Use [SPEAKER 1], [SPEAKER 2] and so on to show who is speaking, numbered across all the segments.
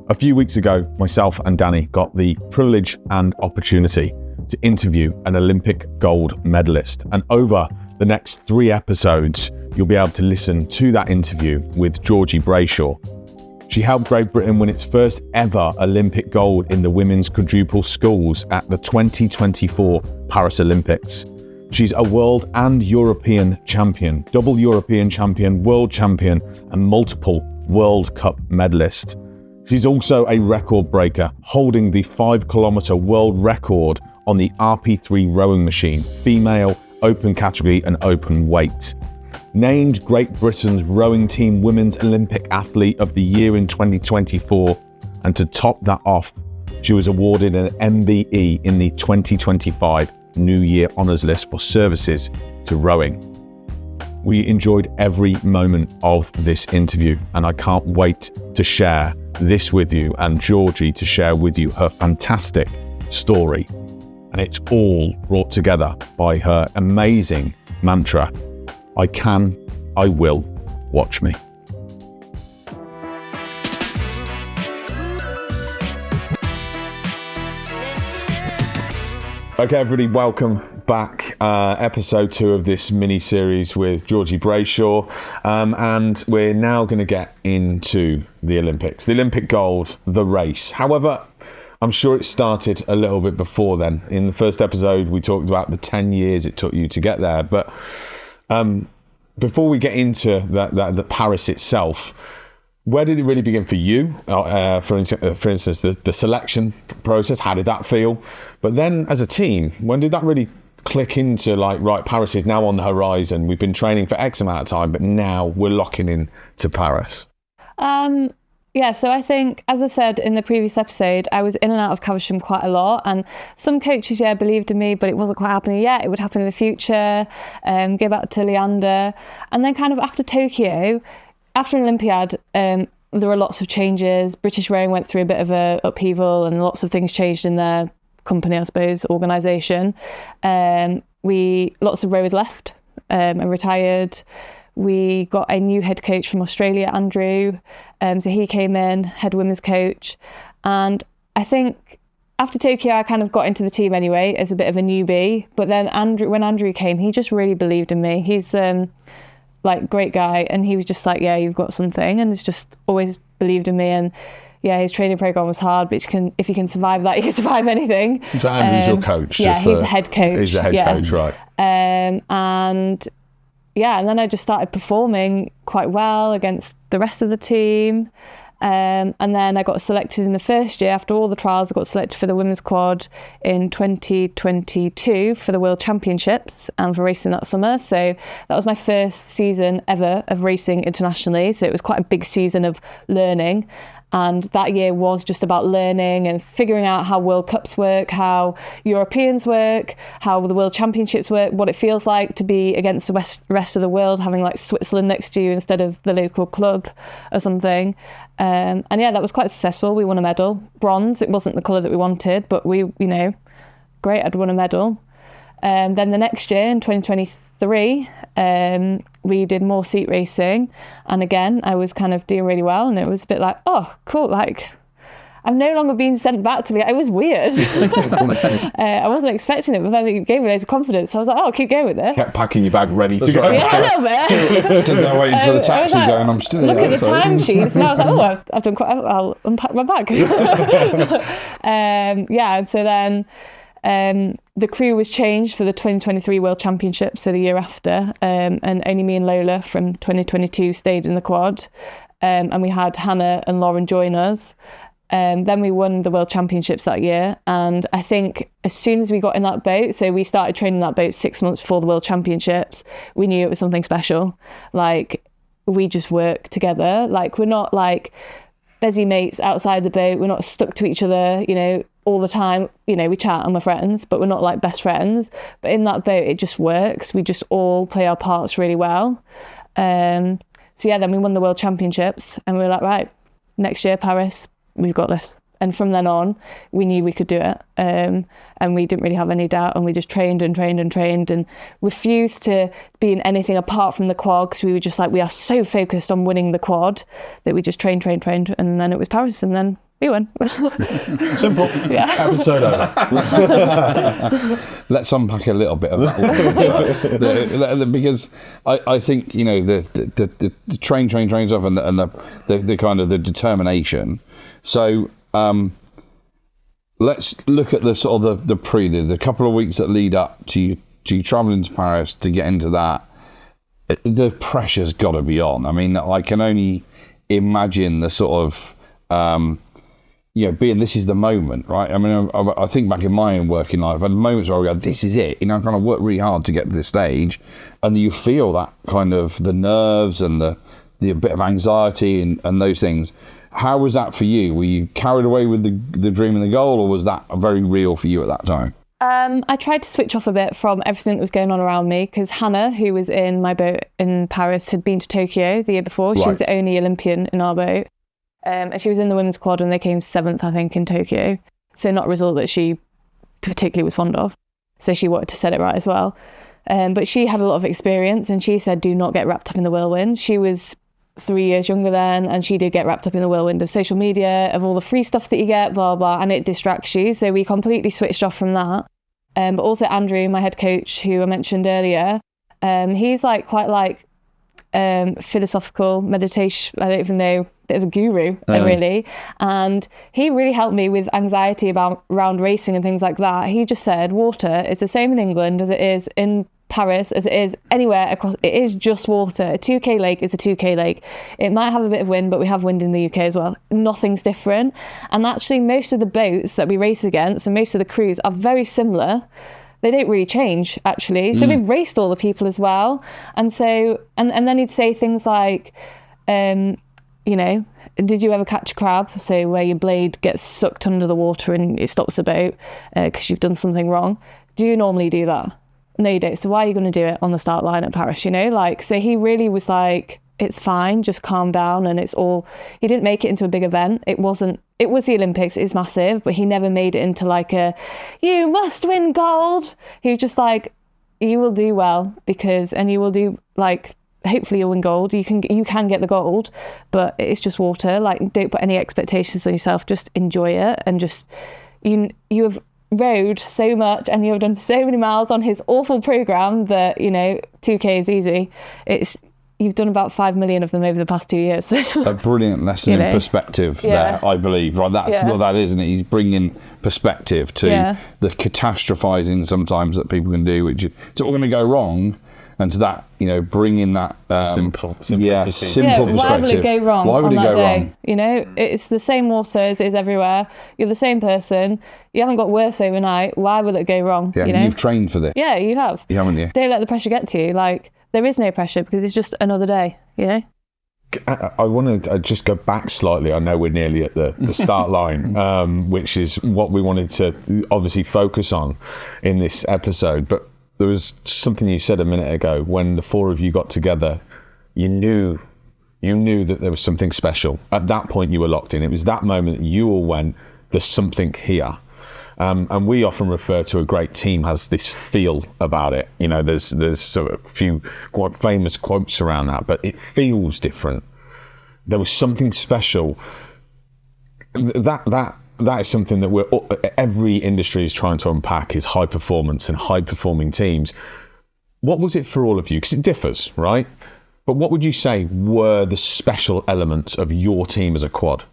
[SPEAKER 1] A few weeks ago, myself and Danny got the privilege and opportunity to interview an Olympic gold medalist. And over the next 3 episodes, you'll be able to listen to that interview with Georgina Brayshaw. She helped Great Britain win its first ever Olympic gold in the women's quadruple sculls at the 2024 Paris Olympics. She's a world and European champion, double European champion, world champion, and multiple World Cup medalist. She's also a record breaker, holding the 5-kilometre world record on the RP3 rowing machine, female, open category and open weight. Named Great Britain's rowing team Women's Olympic Athlete of the Year in 2024, and to top that off, she was awarded an MBE in the 2025 New Year Honours List for services to rowing. We enjoyed every moment of this interview, and I can't wait to share this with you and Georgie to share with you her fantastic story. And it's all brought together by her amazing mantra, I can, I will, watch me. Okay, everybody, welcome back. Episode 2 of this mini-series with Georgina Brayshaw. And we're now going to get into the Olympics. The Olympic gold, the race. However, I'm sure it started a little bit before then. In the first episode, we talked about the 10 years it took you to get there. But before we get into the Paris itself, where did it really begin for you? For instance, the selection process, how did that feel? But then as a team, when did that really click into like, right, Paris is now on the horizon. We've been training for X amount of time, but now we're locking in to Paris.
[SPEAKER 2] Yeah, so I think, as I said in the previous episode, I was in and out of Caversham quite a lot, and some coaches, believed in me, but it wasn't quite happening yet. It would happen in the future. Go back to Leander. And then kind of after Tokyo, after an Olympiad, there were lots of changes. British rowing went through a bit of a upheaval and lots of things changed in their company, I suppose, organisation. Lots of rowers left and retired. We got a new head coach from Australia, Andrew. So he came in, head women's coach. And I think after Tokyo, I kind of got into the team anyway as a bit of a newbie. But then when Andrew came, he just really believed in me. He's great guy, and he was just like, yeah, you've got something, and he's just always believed in me. And yeah, his training program was hard, but if you can survive that, you can survive anything.
[SPEAKER 1] So Andrew's your coach?
[SPEAKER 2] Yeah, he's a head coach.
[SPEAKER 1] He's a head coach, right.
[SPEAKER 2] And then I just started performing quite well against the rest of the team. And then I got selected in the first year. After all the trials, I got selected for the women's quad in 2022 for the World Championships and for racing that summer. So that was my first season ever of racing internationally. So it was quite a big season of learning. And that year was just about learning and figuring out how World Cups work, how Europeans work, how the World Championships work, what it feels like to be against the rest of the world, having like Switzerland next to you instead of the local club or something. And yeah, that was quite successful. We won a medal, bronze. It wasn't the colour that we wanted, but we, great, I'd won a medal. Then the next year in 2023, we did more seat racing, and again I was kind of doing really well, and it was a bit like, oh cool, like I've no longer been sent back to it was weird. I wasn't expecting it, but then it gave me loads of confidence, so I was like, oh, I'll keep going with it.
[SPEAKER 1] Kept packing your bag ready to go.
[SPEAKER 2] Yeah, a little bit.
[SPEAKER 3] Stood there waiting for the taxi going, I'm still
[SPEAKER 2] look at the time sheets, and I was like, oh, I've done quite, I'll unpack my bag. And so then the crew was changed for the 2023 World Championships, so the year after, and only me and Lola from 2022 stayed in the quad, and we had Hannah and Lauren join us. Then we won the World Championships that year, and I think as soon as we got in that boat, so we started training that boat 6 months before the World Championships, we knew it was something special. Like, we just work together. Like, we're not like busy mates outside the boat. We're not stuck to each other, all the time. We chat and we're friends, but we're not like best friends. But in that boat, it just works. We just all play our parts really well. Then we won the World Championships, and we were like, right, next year, Paris, we've got this. And from then on, we knew we could do it. And we didn't really have any doubt. And we just trained and refused to be in anything apart from the quad, because we were just like, we are so focused on winning the quad that we just trained. And then it was Paris. And then We won.
[SPEAKER 1] Simple.
[SPEAKER 2] Yeah.
[SPEAKER 1] Episode over.
[SPEAKER 3] Let's unpack a little bit of that because I think the train stuff and the kind of the determination. So let's look at the sort of the prelude, the couple of weeks that lead up to you traveling to Paris to get into that. The pressure's got to be on. I mean, I can only imagine the sort of being this is the moment, right? I mean, I think back in my own working life, I had moments where I go, this is it. I kind of work really hard to get to this stage, and you feel that kind of the nerves and the bit of anxiety and those things. How was that for you? Were you carried away with the dream and the goal, or was that very real for you at that time?
[SPEAKER 2] I tried to switch off a bit from everything that was going on around me, because Hannah, who was in my boat in Paris, had been to Tokyo the year before. She was the only Olympian in our boat. And she was in the women's quad and they came 7th, I think, in Tokyo. So not a result that she particularly was fond of. So she wanted to set it right as well. But she had a lot of experience, and she said, do not get wrapped up in the whirlwind. She was 3 years younger then, and she did get wrapped up in the whirlwind of social media, of all the free stuff that you get, blah, blah, and it distracts you. So we completely switched off from that. But also Andrew, my head coach, who I mentioned earlier, he's quite philosophical meditation, I don't even know, bit of a guru, really. And he really helped me with anxiety around racing and things like that. He just said, water is the same in England as it is in Paris, as it is anywhere across. It is just water. A 2K lake is a 2K lake. It might have a bit of wind, but we have wind in the UK as well. Nothing's different. And actually, most of the boats that we race against and most of the crews are very similar. They don't really change, actually. So we've raced all the people as well. And so, and then he'd say things like, did you ever catch a crab? So where your blade gets sucked under the water and it stops the boat because you've done something wrong. Do you normally do that? No, you don't. So why are you going to do it on the start line at Paris? So he really was like, it's fine, just calm down. And he didn't make it into a big event. It was the Olympics, it's massive, but he never made it into you must win gold. He was just like, you will do well and you will do hopefully you'll win gold. You can get the gold, but it's just water. Don't put any expectations on yourself. Just enjoy it, and just you have rode so much and you have done so many miles on his awful program that 2K is easy. You've done about 5 million of them over the past 2 years.
[SPEAKER 3] A brilliant lesson in perspective there, I believe. Right, that's what that is, isn't it? He's bringing perspective to the catastrophizing sometimes that people can do, which it's all going to go wrong. And to that, bringing that simple perspective.
[SPEAKER 2] Why will it go wrong on that day? It's the same water as it is everywhere. You're the same person. You haven't got worse overnight. Why will it go wrong?
[SPEAKER 3] Yeah, you've trained for this.
[SPEAKER 2] Yeah, you have.
[SPEAKER 3] You haven't you?
[SPEAKER 2] Don't let the pressure get to you. There is no pressure because it's just another day.
[SPEAKER 1] I want to just go back slightly. I know we're nearly at the start line, which is what we wanted to obviously focus on in this episode. But there was something you said a minute ago when the four of you got together. You knew that there was something special. At that point, you were locked in. It was that moment that you all went, there's something here. And we often refer to a great team has this feel about it. There's a few quite famous quotes around that, but it feels different. There was something special. That is something that every industry is trying to unpack, is high performance and high performing teams. What was it for all of you? Because it differs, right? But what would you say were the special elements of your team as a quad?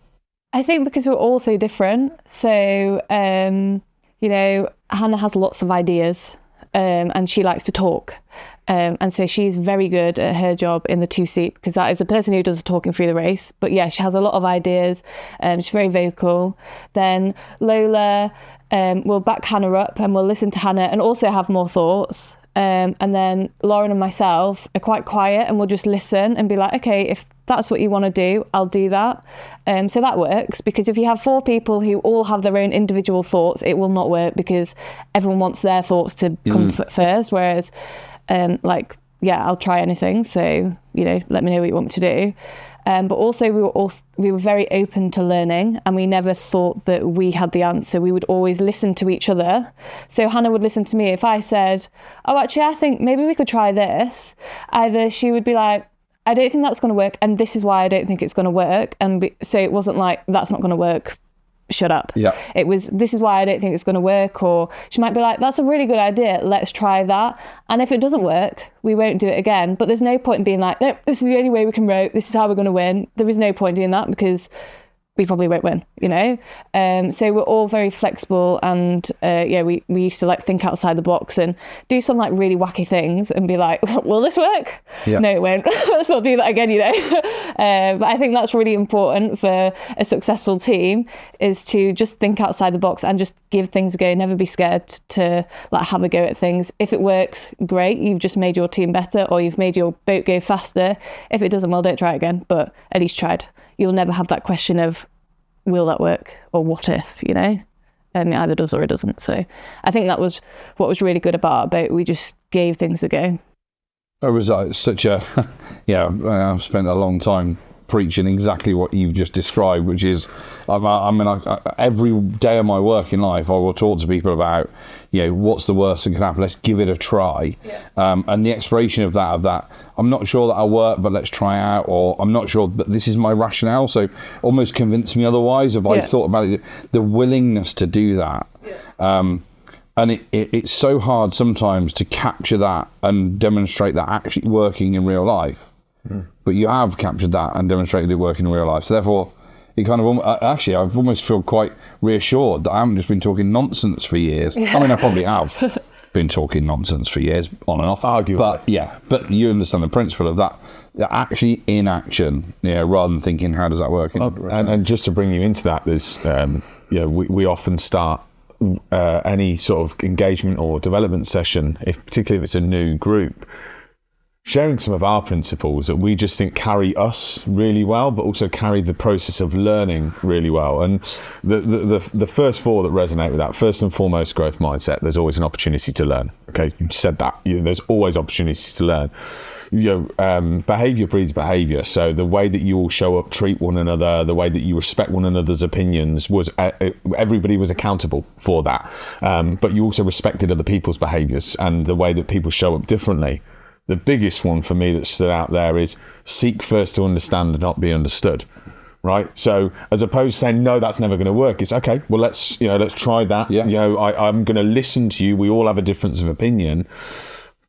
[SPEAKER 2] I think because we're all so different. So, Hannah has lots of ideas and she likes to talk. And so she's very good at her job in the 2-seat, because that is the person who does the talking through the race. But yeah, she has a lot of ideas. She's very vocal. Then Lola will back Hannah up and we'll listen to Hannah and also have more thoughts. And then Lauren and myself are quite quiet and we'll just listen and be like, okay, if that's what you want to do, I'll do that. So that works, because if you have 4 people who all have their own individual thoughts, it will not work, because everyone wants their thoughts to come first. Whereas I'll try anything. So, let me know what you want me to do. But also we were very open to learning, and we never thought that we had the answer. We would always listen to each other. So Hannah would listen to me. If I said, oh, actually, I think maybe we could try this, either she would be like, I don't think that's going to work, and this is why I don't think it's going to work. And so it wasn't like, that's not going to work, shut up.
[SPEAKER 3] Yeah.
[SPEAKER 2] It was, this is why I don't think it's going to work. Or she might be like, that's a really good idea, let's try that. And if it doesn't work, we won't do it again. But there's no point in being like, no, this is the only way we can row, this is how we're going to win. There is no point in doing that, because we probably won't win, you know? So we're all very flexible, and we used to like think outside the box and do some like really wacky things and be like, will this work?
[SPEAKER 3] Yeah.
[SPEAKER 2] No, it won't. Let's not do that again, you know? But I think that's really important for a successful team, is to just think outside the box and just give things a go. Never be scared to like have a go at things. If it works, great. You've just made your team better, or you've made your boat go faster. If it doesn't, well, don't try it again, but at least tried. You'll never have that question of, will that work, or what if, you know? It either does or it doesn't. So I think that was what was really good about our boat. We just gave things a go.
[SPEAKER 3] It was such a, I've spent a long time preaching exactly what you've just described, which is, every day of my working life, I will talk to people about, what's the worst that can happen? Let's give it a try. Yeah. And the exploration of that, I'm not sure that I'll work, but let's try out, or I'm not sure, but this is my rationale. So almost convince me otherwise. If I thought about it, the willingness to do that. Yeah. And it's so hard sometimes to capture that and demonstrate that actually working in real life. Mm. But you have captured that and demonstrated it working in real life. So therefore, it kind of, I've almost feel quite reassured that I haven't just been talking nonsense for years. Yeah. I mean, I probably have been talking nonsense for years, on and off. Arguably. But you understand the principle of that actually in action, rather than thinking, how does that work?
[SPEAKER 1] And just to bring you into that, there's, we often start any sort of engagement or development session, particularly if it's a new group, sharing some of our principles that we just think carry us really well, but also carry the process of learning really well. And the first four that resonate with that, first and foremost, growth mindset. There's always an opportunity to learn. Okay, you said that. There's always opportunities to learn. Behavior breeds behavior. So the way that you all show up, treat one another, the way that you respect one another's opinions, was everybody was accountable for that. But you also respected other people's behaviors and the way that people show up differently. The biggest one for me that stood out there is seek first to understand and not be understood. Right. So as opposed to saying, no, that's never going to work, it's okay, well, let's try that. Yeah. I'm going to listen to you. We all have a difference of opinion.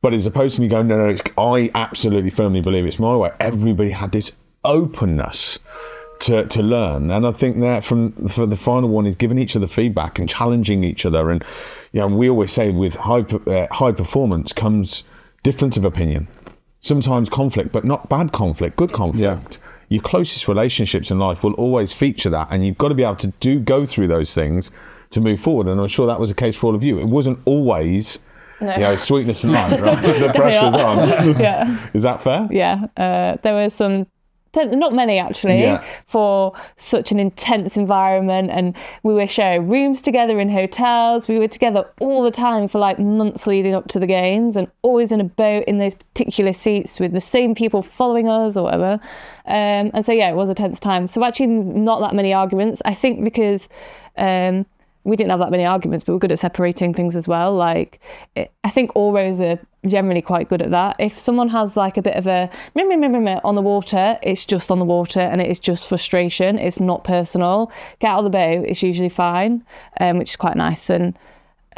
[SPEAKER 1] But as opposed to me going, no, I absolutely firmly believe it's my way. Everybody had this openness to learn. And I think that for the final one is giving each other feedback and challenging each other. And we always say with high performance comes difference of opinion, sometimes conflict, but not bad conflict, good conflict. Yeah. Your closest relationships in life will always feature that, and you've got to be able to go through those things to move forward. And I'm sure that was the case for all of you. It wasn't always sweetness and light, right? The pressure's on.
[SPEAKER 2] Yeah.
[SPEAKER 1] Is that fair?
[SPEAKER 2] Yeah. There were some, not many actually, for such an intense environment, and we were sharing rooms together in hotels. We were together all the time for like months leading up to the games, and always in a boat in those particular seats with the same people following us or whatever. And so it was a tense time. So actually not that many arguments, I think, because we didn't have that many arguments, but we're good at separating things as well. I think all rows are generally quite good at that. If someone has like a bit of a on the water, it's just on the water and it is just frustration. It's not personal. Get out of the boat, it's usually fine, which is quite nice. And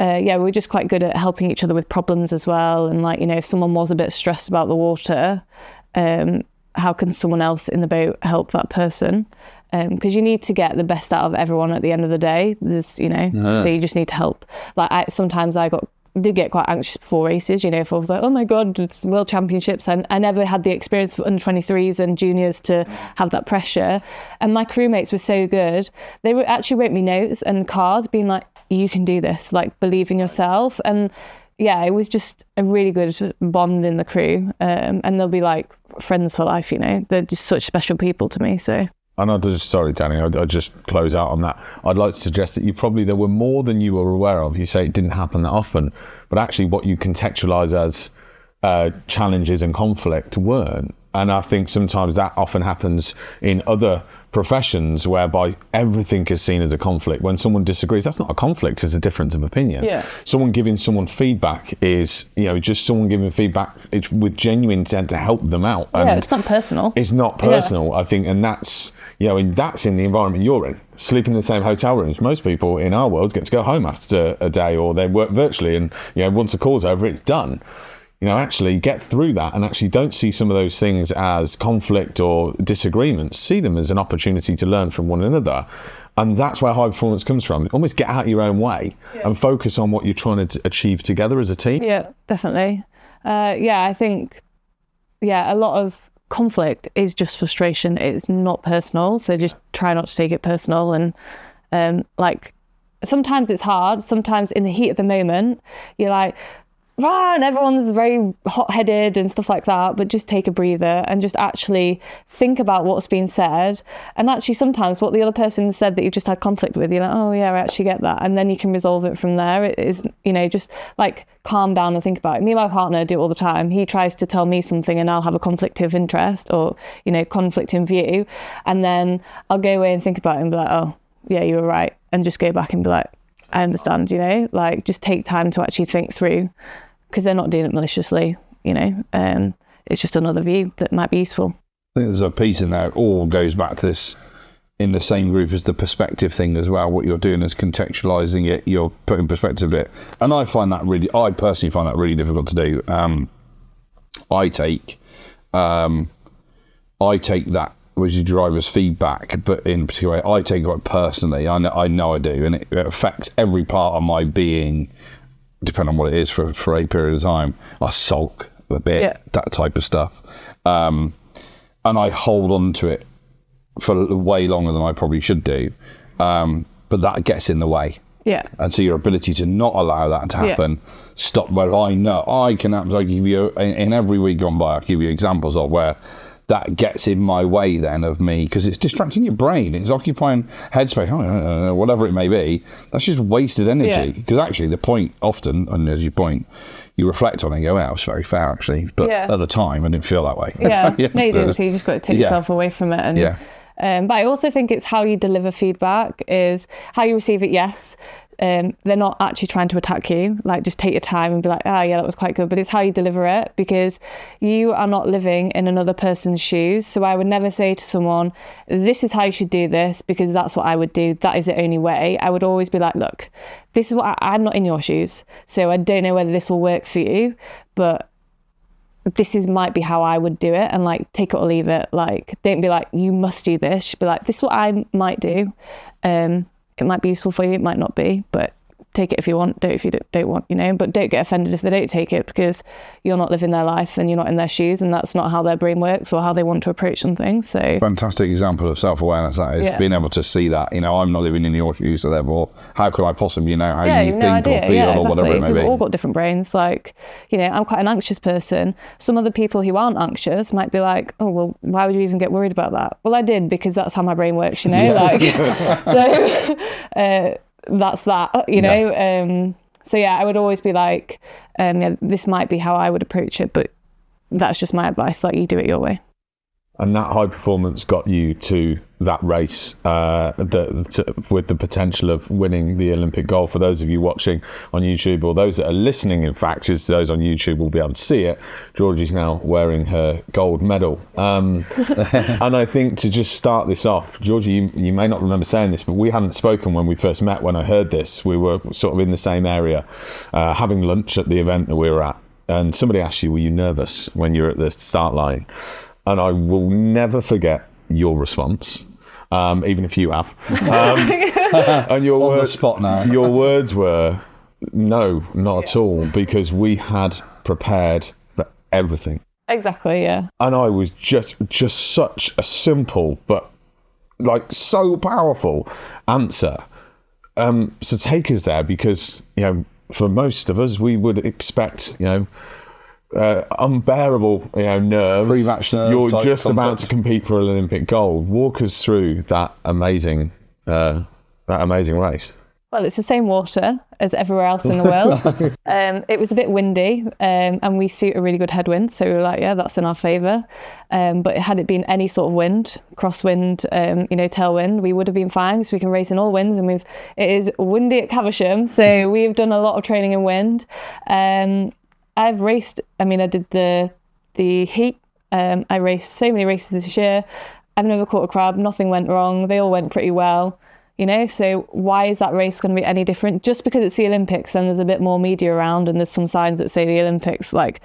[SPEAKER 2] we're just quite good at helping each other with problems as well. And if someone was a bit stressed about the water, how can someone else in the boat help that person? Because you need to get the best out of everyone at the end of the day. There's, so you just need to help. Sometimes I did get quite anxious before races, if I was like, oh my God, it's World Championships. And I never had the experience of under 23s and juniors to have that pressure. And my crewmates were so good. They actually wrote me notes and cards being like, you can do this, believe in yourself. And it was just a really good bond in the crew. And they'll be like friends for life, They're just such special people to me, so.
[SPEAKER 1] And sorry, Danny, I'll just close out on that. I'd like to suggest that there were more than you were aware of. You say it didn't happen that often, but actually what you contextualise as challenges and conflict weren't. And I think sometimes that often happens in other professions whereby everything is seen as a conflict. When someone disagrees, that's not a conflict, it's a difference of opinion. Yeah. Someone giving someone feedback is, just someone giving feedback with genuine intent to help them out. And
[SPEAKER 2] it's not personal.
[SPEAKER 1] It's not personal, I think, and that's, and that's in the environment you're in, sleeping in the same hotel rooms. Most people in our world get to go home after a day, or they work virtually, and once the call's over, it's done. Actually get through that, and actually don't see some of those things as conflict or disagreements. See them as an opportunity to learn from one another. And that's where high performance comes from. Almost get out of your own way and focus on what you're trying to achieve together as a team.
[SPEAKER 2] Yeah, definitely. I think, a lot of conflict is just frustration. It's not personal. So just try not to take it personal. And sometimes it's hard. Sometimes in the heat of the moment, you're like, and everyone's very hot-headed and stuff like that, but just take a breather and just actually think about what's been said. And actually sometimes what the other person said that you've just had conflict with, you're like, oh yeah, I actually get that. And then you can resolve it from there. It is, just like calm down and think about it. Me and my partner do it all the time. He tries to tell me something and I'll have a conflict of interest or, conflict in view. And then I'll go away and think about it and be like, oh yeah, you were right. And just go back and be like, I understand, just take time to actually think through, because they're not doing it maliciously, it's just another view that might be useful.
[SPEAKER 3] I think there's a piece in there, it all goes back to this, in the same group as the perspective thing as well. What you're doing is contextualizing it, you're putting perspective in it. And I personally find that really difficult to do. I take that as your driver's feedback, but in particular, I take it personally. I know I do, and it affects every part of my being, depending on what it is for a period of time. I sulk a bit, that type of stuff. And I hold on to it for way longer than I probably should do. But that gets in the way.
[SPEAKER 2] Yeah.
[SPEAKER 3] And so your ability to not allow that to happen, stop where I know I can, I give you, in every week gone by, I'll give you examples of where that gets in my way then of me, because it's distracting your brain. It's occupying headspace, whatever it may be. That's just wasted energy. Because actually the point often, and as you point, you reflect on it and go, it's very fair actually. But at the time, I didn't feel that way.
[SPEAKER 2] Yeah, no, you didn't. So you just got to take yourself away from it. And, but I also think it's how you deliver feedback, is how you receive it, yes. They're not actually trying to attack you, like just take your time and be like, that was quite good, but it's how you deliver it, because you are not living in another person's shoes. So I would never say to someone, this is how you should do this, because that's what I would do, that is the only way. I would always be like, look, this is what I'm not in your shoes, so I don't know whether this will work for you, but this might be how I would do it, and like take it or leave it. Like, don't be like, you must do this. Be like, this is what I might do. It might be useful for you, it might not be, but take it if you want, don't if you don't want, but don't get offended if they don't take it, because you're not living their life and you're not in their shoes, and that's not how their brain works or how they want to approach something. So
[SPEAKER 3] fantastic example of self-awareness, that is, being able to see that, I'm not living in your shoes, so therefore how could I possibly know how you think or feel or whatever it may be.
[SPEAKER 2] We've all got different brains. Like, I'm quite an anxious person. Some other people who aren't anxious might be like, oh well, why would you even get worried about that? Well, I did, because that's how my brain works, so that's that, so I would always be like, this might be how I would approach it, but that's just my advice, like, you do it your way.
[SPEAKER 1] And that high performance got you to that race with the potential of winning the Olympic gold. For those of you watching on YouTube, or those that are listening, in fact, as those on YouTube will be able to see it, Georgie's now wearing her gold medal. And I think to just start this off, Georgie, you may not remember saying this, but we hadn't spoken when we first met. When I heard this, we were sort of in the same area, having lunch at the event that we were at. And somebody asked you, were you nervous when you were at the start line? And I will never forget your response, even if you have. And your
[SPEAKER 3] on the spot now.
[SPEAKER 1] Your words were, no, not at all, because we had prepared for everything.
[SPEAKER 2] Exactly, yeah.
[SPEAKER 1] And I was just such a simple, but like so powerful answer. So take us there, because, for most of us, we would expect, unbearable, nerves.
[SPEAKER 3] Pre-match nerves.
[SPEAKER 1] You're just
[SPEAKER 3] concept.
[SPEAKER 1] about to compete for Olympic gold. Walk us through that amazing race.
[SPEAKER 2] Well, it's the same water as everywhere else in the world. It was a bit windy, and we suit a really good headwind, so we were like, that's in our favour. But had it been any sort of wind, crosswind, tailwind, we would have been fine, so we can race in all winds. And it is windy at Caversham, so we've done a lot of training in wind. I've raced. I did the heat. I raced so many races this year. I've never caught a crab. Nothing went wrong. They all went pretty well. You know, so why is that race going to be any different? Just because it's the Olympics and there's a bit more media around and there's some signs that say the Olympics, like,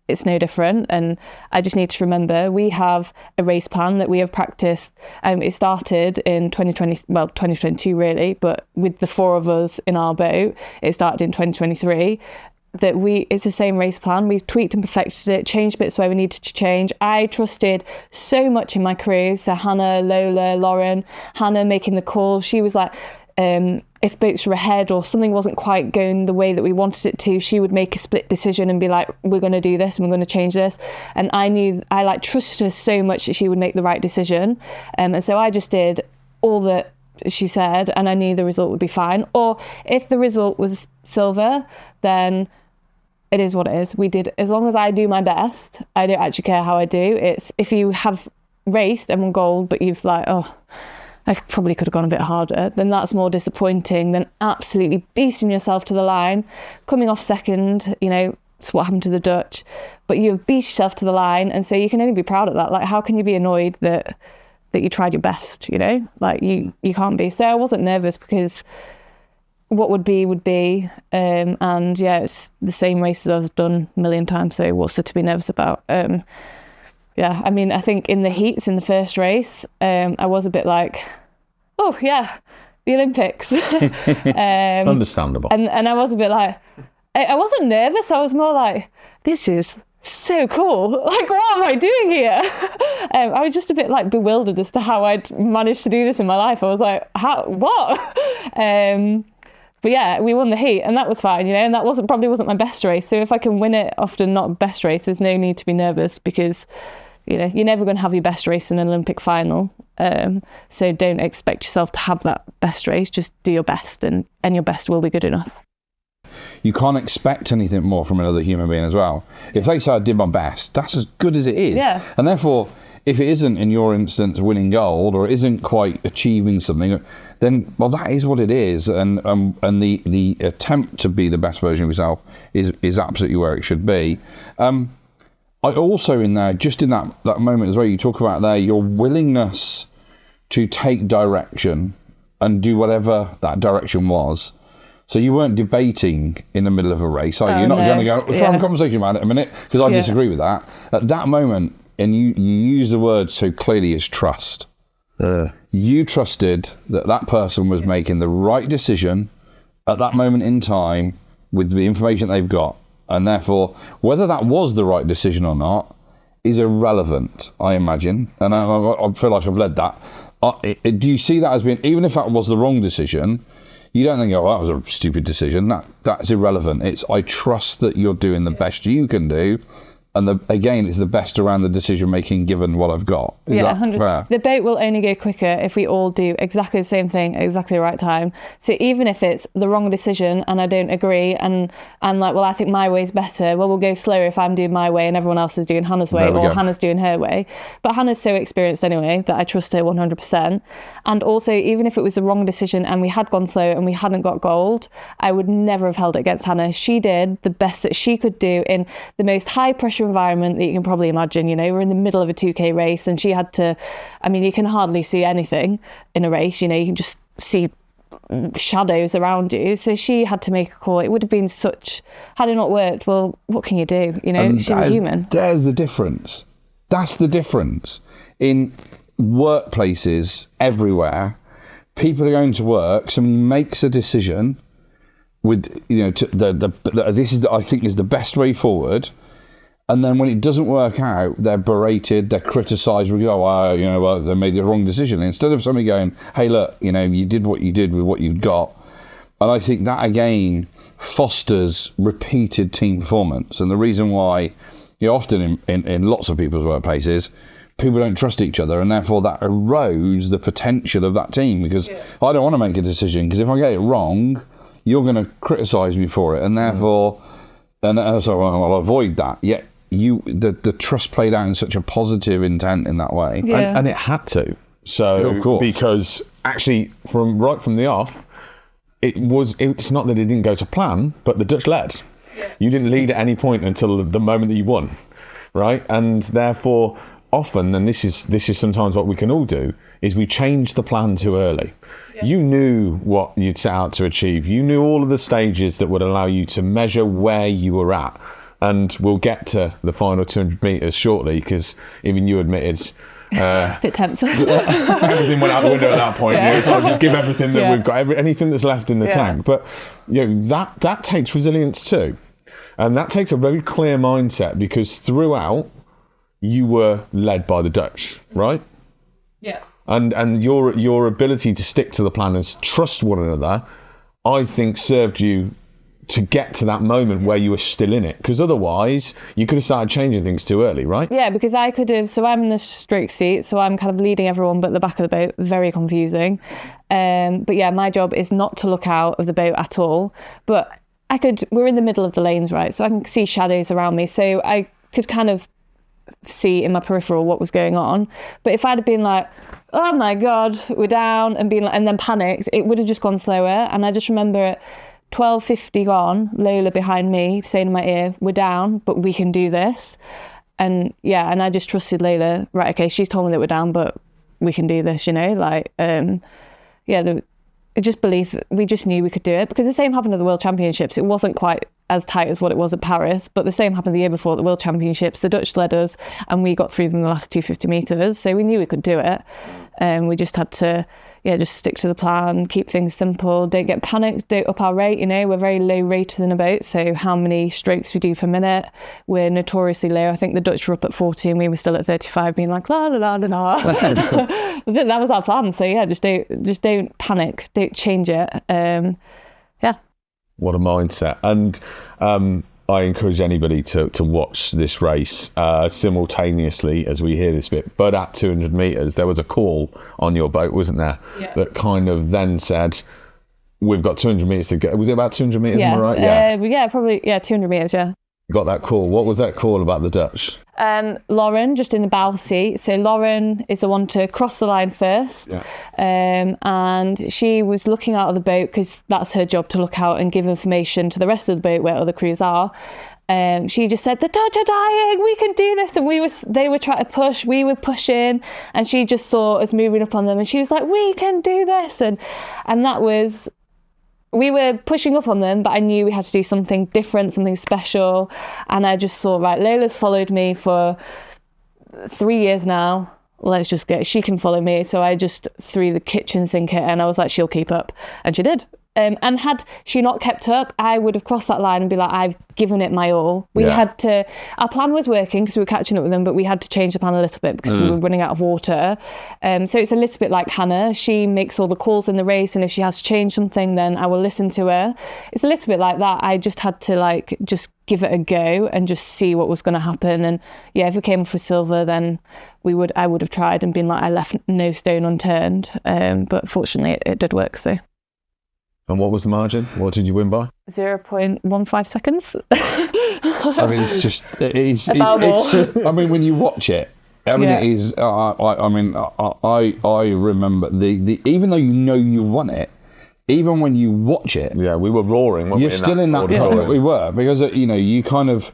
[SPEAKER 2] it's no different. And I just need to remember we have a race plan that we have practiced. It started in 2022 really, but with the 4 of us in our boat, it started in 2023. It's the same race plan. We've tweaked and perfected it, changed bits where we needed to change. I trusted so much in my crew. So Hannah, Lola, Lauren, Hannah making the call. She was like, if boats were ahead or something wasn't quite going the way that we wanted it to, she would make a split decision and be like, we're going to do this and we're going to change this. And I trusted her so much that she would make the right decision. And so I just did all that she said, and I knew the result would be fine. Or if the result was silver, then it is what it is. We did, as long as I do my best, I don't actually care how I do. It's if you have raced and won gold, but you've like, oh, I probably could have gone a bit harder, then that's more disappointing than absolutely beasting yourself to the line, coming off second, you know, it's what happened to the Dutch, but you've beat yourself to the line, and so you can only be proud of that. Like, how can you be annoyed that you tried your best, you know? Like, you can't be. So I wasn't nervous because what would be. And yeah, it's the same races I've done a million times, so what's there to be nervous about? Yeah, I mean, I think in the heats in the first race, I was a bit like, oh yeah, the Olympics.
[SPEAKER 1] Understandable.
[SPEAKER 2] And I was a bit like, I wasn't nervous, I was more like, this is so cool. Like, what am I doing here? I was just a bit like bewildered as to how I'd managed to do this in my life. I was like, how, what? But yeah, we won the heat and that was fine, you know, and that probably wasn't my best race. So if I can win it often, not best race, there's no need to be nervous because, you know, you're never going to have your best race in an Olympic final. So don't expect yourself to have that best race. Just do your best and your best will be good enough.
[SPEAKER 3] You can't expect anything more from another human being as well. If they say I did my best, that's as good as it is.
[SPEAKER 2] Yeah.
[SPEAKER 3] And therefore, if it isn't, in your instance, winning gold, or it isn't quite achieving something, then, well, that is what it is. And the attempt to be the best version of yourself is absolutely where it should be. I also, in there, just in that moment as well, you talk about there, your willingness to take direction and do whatever that direction was. So you weren't debating in the middle of a race, are you? You're not going to go, let's have a conversation about it a minute, because I disagree with that. At that moment, and you use the word so clearly, as trust. You trusted that person was making the right decision at that moment in time with the information they've got. And therefore, whether that was the right decision or not is irrelevant, I imagine. And I feel like I've led that. Do you see that as being, even if that was the wrong decision, you don't think, oh, that was a stupid decision. That's irrelevant. It's, I trust that you're doing the best you can do. And again, it's the best around the decision making given what I've got. Is
[SPEAKER 2] yeah,
[SPEAKER 3] that
[SPEAKER 2] 100.
[SPEAKER 3] fair?
[SPEAKER 2] The boat will only go quicker if we all do exactly the same thing at exactly the right time. So even if it's the wrong decision and I don't agree and I'm like, well, I think my way's better, well, we'll go slower if I'm doing my way and everyone else is doing Hannah's way, or Hannah's doing her way. But Hannah's so experienced anyway that I trust her 100%. And also, even if it was the wrong decision and we had gone slow and we hadn't got gold, I would never have held it against Hannah. She did the best that she could do in the most high pressure environment that you can probably imagine. You know, we're in the middle of a 2K race and she had to, I mean, you can hardly see anything in a race, you know, you can just see shadows around you. So she had to make a call. It would have been such, had it not worked, well, what can you do? You know, she's a human.
[SPEAKER 3] There's the difference. That's the difference. In workplaces everywhere, people are going to work, somebody makes a decision with, you know, this is, I think, is the best way forward. And then when it doesn't work out, they're berated, they're criticised. We go, oh, you know, well, they made the wrong decision. Instead of somebody going, hey, look, you know, you did what you did with what you've got. And I think that, again, fosters repeated team performance. And the reason why, you know, often in lots of people's workplaces, people don't trust each other, and therefore that erodes the potential of that team. Because I don't want to make a decision, because if I get it wrong, you're going to criticise me for it. And therefore, and so I'll avoid that. Yet, the trust played out in such a positive intent in that way.
[SPEAKER 2] Yeah.
[SPEAKER 1] And it had to. So,
[SPEAKER 3] of course.
[SPEAKER 1] Because actually, right from the off, it's not that it didn't go to plan, but the Dutch led. Yeah. You didn't lead at any point until the moment that you won, right? And therefore, often, and this is sometimes what we can all do, is we change the plan too early. You knew what you'd set out to achieve. You knew all of the stages that would allow you to measure where you were at. And we'll get to the final 200 metres shortly, because even you admitted
[SPEAKER 2] bit tense.
[SPEAKER 1] everything went out the window at that point. You know, so I'll just give everything that we've got, anything that's left in the tank. But you know, that takes resilience too. And that takes a very clear mindset, because throughout you were led by the Dutch, right?
[SPEAKER 2] Yeah.
[SPEAKER 1] And your ability to stick to the plan and trust one another, I think, served you to get to that moment where you were still in it, because otherwise you could have started changing things too early, right?
[SPEAKER 2] Yeah, because I could have, so I'm in the stroke seat, so I'm kind of leading everyone but at the back of the boat, very confusing. But yeah, my job is not to look out of the boat at all, but we're in the middle of the lanes, right? So I can see shadows around me, so I could kind of see in my peripheral what was going on. But if I'd have been like, oh my God, we're down, and then panicked, it would have just gone slower. And I just remember at 12:50 gone, Lola behind me saying in my ear, we're down, but we can do this. And I just trusted Lola, right, okay, she's told me that we're down, but we can do this, you know, like, just belief, we just knew we could do it, because the same happened at the World Championships. It wasn't quite as tight as what it was at Paris, but the same happened the year before at the World Championships. The Dutch led us and we got through them the last 250 metres, so we knew we could do it. We just had to just stick to the plan, keep things simple, don't get panicked, don't up our rate. You know, we're very low rated in a boat, so how many strokes we do per minute, we're notoriously low. I think the Dutch were up at 40 and we were still at 35, being like la la la la la. That was our plan. So yeah, just don't panic, don't change it.
[SPEAKER 1] What a mindset. And I encourage anybody to watch this race simultaneously as we hear this bit. But at 200 metres, there was a call on your boat, wasn't there? Yeah. That kind of then said, we've got 200 metres to go. Was it about 200 metres, am I right?
[SPEAKER 2] Probably 200 metres, yeah.
[SPEAKER 1] Got that call. What was that call about the Dutch?
[SPEAKER 2] Lauren, just in the bow seat. So Lauren is the one to cross the line first. Yeah. And she was looking out of the boat, because that's her job, to look out and give information to the rest of the boat where other crews are. She just said, the Dutch are dying, we can do this. And they were trying to push, we were pushing, and she just saw us moving up on them, and she was like, we can do this. And that was, we were pushing up on them, but I knew we had to do something different, something special. And I just thought, right, Lola's followed me for 3 years now. Let's just she can follow me. So I just threw the kitchen sink at her, and I was like, she'll keep up. And she did. And had she not kept up, I would have crossed that line and be like, I've given it my all. Our plan was working because we were catching up with them, but we had to change the plan a little bit because we were running out of water. So it's a little bit like Hannah. She makes all the calls in the race, and if she has to change something, then I will listen to her. It's a little bit like that. I just had to just give it a go and just see what was going to happen. And if we came for silver, then I would have tried and been like, I left no stone unturned. But fortunately it did work, so.
[SPEAKER 1] And what was the margin? What did you win by?
[SPEAKER 2] 0.15 seconds.
[SPEAKER 3] I mean, I mean, when you watch it, I mean, it is. I remember the even though you know you won it, even when you watch it,
[SPEAKER 1] we were roaring.
[SPEAKER 3] You're still in that. We were, because you kind of.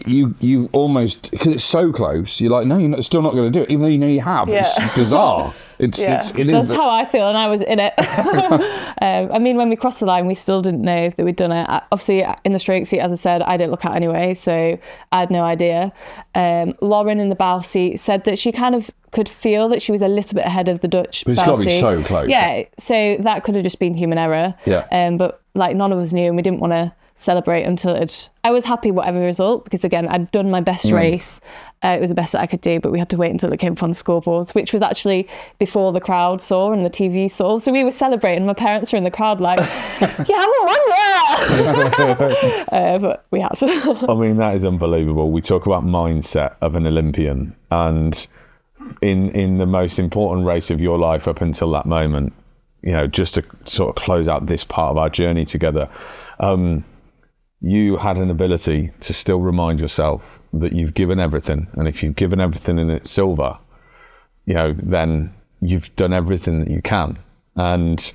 [SPEAKER 3] You almost, because it's so close, you're like, no, you're still not going to do it, even though you know you have. It's bizarre. It is.
[SPEAKER 2] That's how I feel, and I was in it. I mean, when we crossed the line, we still didn't know that we'd done it. Obviously, in the stroke seat, as I said, I didn't look out anyway, so I had no idea. Lauren in the bow seat said that she kind of could feel that she was a little bit ahead of the Dutch bow seat. It's got to be
[SPEAKER 3] so close.
[SPEAKER 2] Yeah, so that could have just been human error. Yeah. But none of us knew, and we didn't want to celebrate until I was happy whatever result, because again, I'd done my best race. It was the best that I could do, but we had to wait until it came up on the scoreboards, which was actually before the crowd saw and the TV saw. So we were celebrating. My parents were in the crowd like, yeah, we won that. But we had to.
[SPEAKER 1] I mean, that is unbelievable. We talk about mindset of an Olympian, and in the most important race of your life up until that moment, just to sort of close out this part of our journey together, you had an ability to still remind yourself that you've given everything. And if you've given everything and it's silver, then you've done everything that you can. And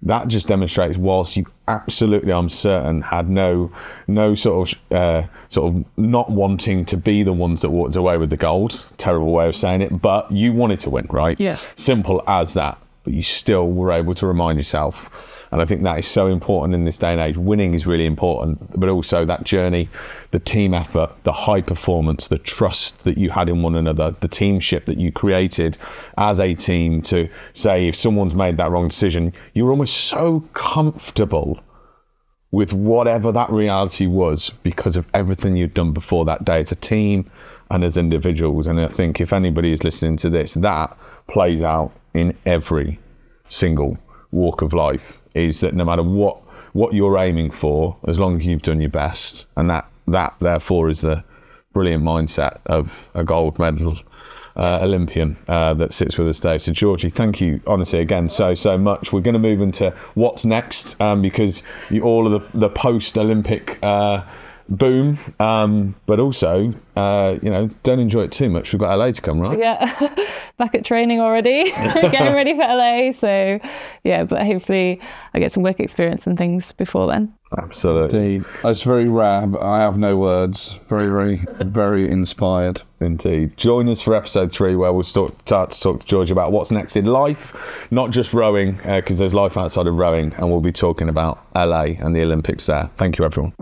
[SPEAKER 1] that just demonstrates, whilst you absolutely, I'm certain, had no sort of sort of not wanting to be the ones that walked away with the gold. Terrible way of saying it, but you wanted to win, right?
[SPEAKER 2] Yes.
[SPEAKER 1] Simple as that. But you still were able to remind yourself. And I think that is so important in this day and age. Winning is really important, but also that journey, the team effort, the high performance, the trust that you had in one another, the teamship that you created as a team to say if someone's made that wrong decision, you're almost so comfortable with whatever that reality was because of everything you'd done before that day as a team and as individuals. And I think if anybody is listening to this, that plays out in every single walk of life, is that no matter what you're aiming for, as long as you've done your best, and that therefore is the brilliant mindset of a gold medal Olympian that sits with us today. So Georgie, thank you honestly again so much. We're going to move into what's next, because all of the post-Olympic boom, but also don't enjoy it too much. We've got LA to come, right?
[SPEAKER 2] Yeah. Back at training already, getting ready for LA. So yeah, but hopefully I get some work experience and things before then.
[SPEAKER 1] Absolutely.
[SPEAKER 3] Indeed. It's very rare, but I have no words. Very, very, very inspired.
[SPEAKER 1] Indeed. Join us for episode 3, where we'll start to talk to George about what's next in life, not just rowing, because there's life outside of rowing, and we'll be talking about LA and the Olympics there. Thank you, everyone.